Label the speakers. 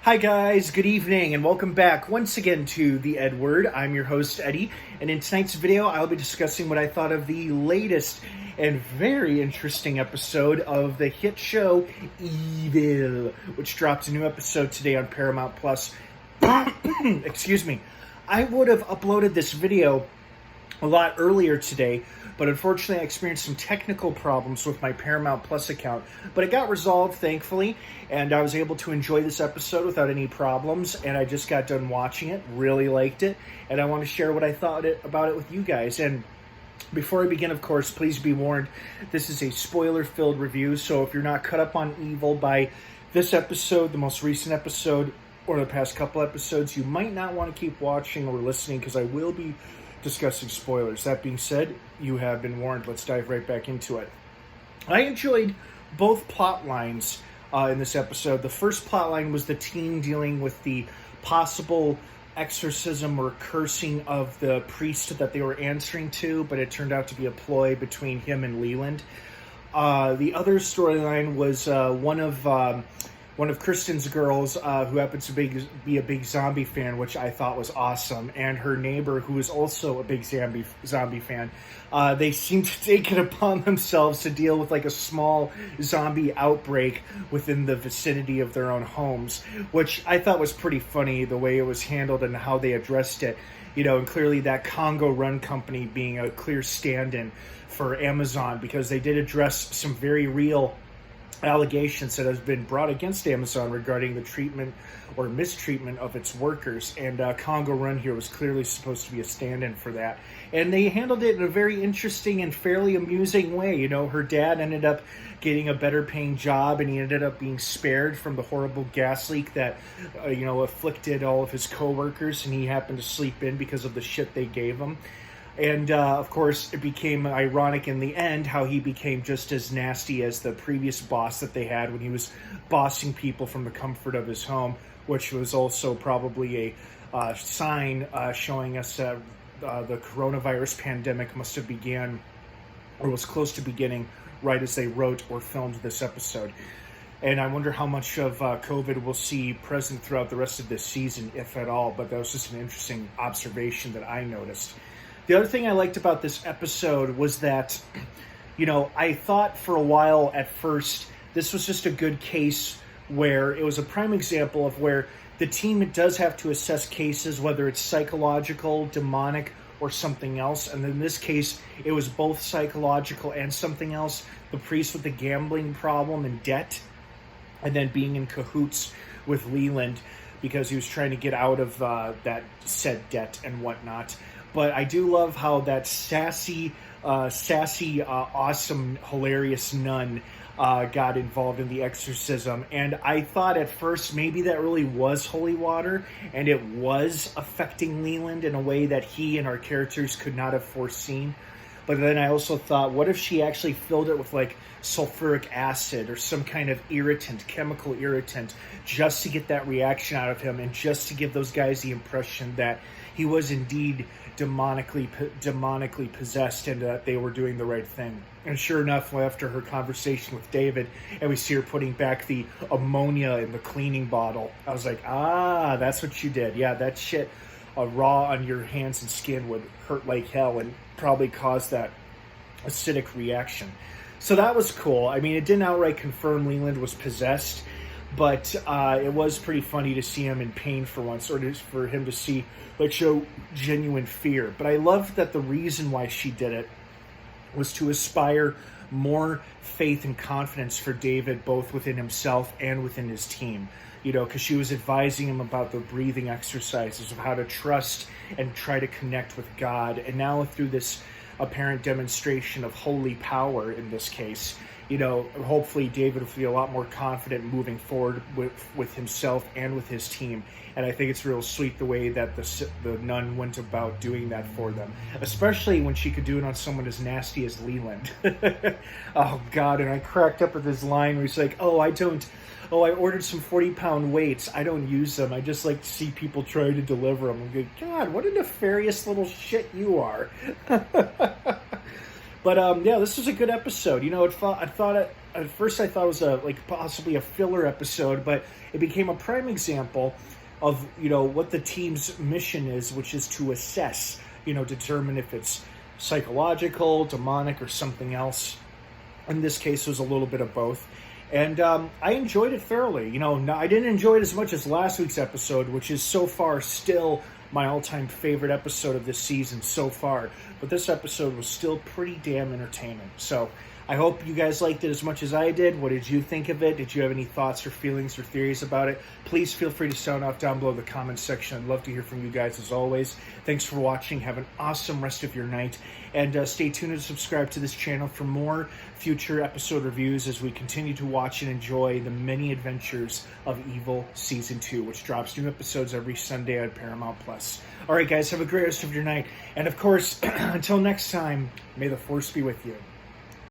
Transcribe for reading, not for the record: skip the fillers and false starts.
Speaker 1: Hi guys, good evening, and welcome back once again to the EdWord. I'm your host, Eddie, and in tonight's video, I'll be discussing what I thought of the latest and very interesting episode of the hit show Evil, which dropped a new episode today on Paramount Plus. Excuse me. I would have uploaded this video a lot earlier today, but unfortunately I experienced some technical problems with my Paramount Plus account, but it got resolved, thankfully, and I was able to enjoy this episode without any problems, and I just got done watching it, really liked it, and I want to share what I thought about it with you guys. And before I begin, of course, please be warned, this is a spoiler-filled review, so if you're not caught up on Evil by this episode, the most recent episode, or the past couple episodes, you might not want to keep watching or listening, because I will be discussing spoilers. That being said, you have been warned. Let's dive right back into it. I enjoyed both plot lines in this episode. The first plot line was the team dealing with the possible exorcism or cursing of the priest that they were answering to, but it turned out to be a ploy between him and Leland. The other storyline was one of Kristen's girls, who happens to be a big zombie fan, which I thought was awesome, and her neighbor, who is also a big zombie fan. They seem to take it upon themselves to deal with like a small zombie outbreak within the vicinity of their own homes, which I thought was pretty funny, the way it was handled and how they addressed it. You know, and clearly that Congo Run company being a clear stand-in for Amazon, because they did address some very real allegations that have been brought against Amazon regarding the treatment or mistreatment of its workers, and Congo Run here was clearly supposed to be a stand-in for that, and they handled it in a very interesting and fairly amusing way. You know, her dad ended up getting a better paying job, and he ended up being spared from the horrible gas leak that afflicted all of his co-workers, and he happened to sleep in because of the shit they gave him. And, of course, it became ironic in the end how he became just as nasty as the previous boss that they had when he was bossing people from the comfort of his home, which was also probably a sign showing us the coronavirus pandemic must have began or was close to beginning right as they wrote or filmed this episode. And I wonder how much of COVID we'll see present throughout the rest of this season, if at all, but that was just an interesting observation that I noticed. The other thing I liked about this episode was that, I thought for a while at first this was just a good case where it was a prime example of where the team does have to assess cases, whether it's psychological, demonic, or something else. And in this case, it was both psychological and something else. The priest with the gambling problem and debt, and then being in cahoots with Leland because he was trying to get out of that said debt and whatnot. But I do love how that sassy, awesome, hilarious nun got involved in the exorcism. And I thought at first maybe that really was holy water, and it was affecting Leland in a way that he and our characters could not have foreseen. But then I also thought, what if she actually filled it with like sulfuric acid or some kind of irritant, chemical irritant, just to get that reaction out of him and just to give those guys the impression that he was indeed demonically possessed and that they were doing the right thing. And sure enough, after her conversation with David, and we see her putting back the ammonia in the cleaning bottle, I was like, that's what you did. Yeah, that shit raw on your hands and skin would hurt like hell and probably cause that acidic reaction. So that was cool. I mean, it didn't outright confirm Leland was possessed, but it was pretty funny to see him in pain for once, or for him to see, show genuine fear. But I loved that the reason why she did it was to inspire more faith and confidence for David, both within himself and within his team. Because she was advising him about the breathing exercises of how to trust and try to connect with God. And now through this apparent demonstration of holy power in this case, hopefully David will feel a lot more confident moving forward with himself and with his team. And I think it's real sweet the way that the nun went about doing that for them, especially when she could do it on someone as nasty as Leland. Oh, God, and I cracked up with his line where he's like, I ordered some 40-pound weights. I don't use them. I just like to see people try to deliver them. I'm like, God, what a nefarious little shit you are. But, this was a good episode. I thought at first I thought it was possibly a filler episode, but it became a prime example of, what the team's mission is, which is to assess, determine if it's psychological, demonic, or something else. In this case, it was a little bit of both. And I enjoyed it thoroughly. I didn't enjoy it as much as last week's episode, which is so far still my all-time favorite episode of this season so far. But this episode was still pretty damn entertaining. So I hope you guys liked it as much as I did. What did you think of it? Did you have any thoughts or feelings or theories about it? Please feel free to sound off down below in the comments section. I'd love to hear from you guys as always. Thanks for watching. Have an awesome rest of your night. And stay tuned and subscribe to this channel for more future episode reviews as we continue to watch and enjoy the many adventures of Evil Season 2, which drops new episodes every Sunday on Paramount Plus. All right, guys, have a great rest of your night. And of course, until next time, may the Force be with you.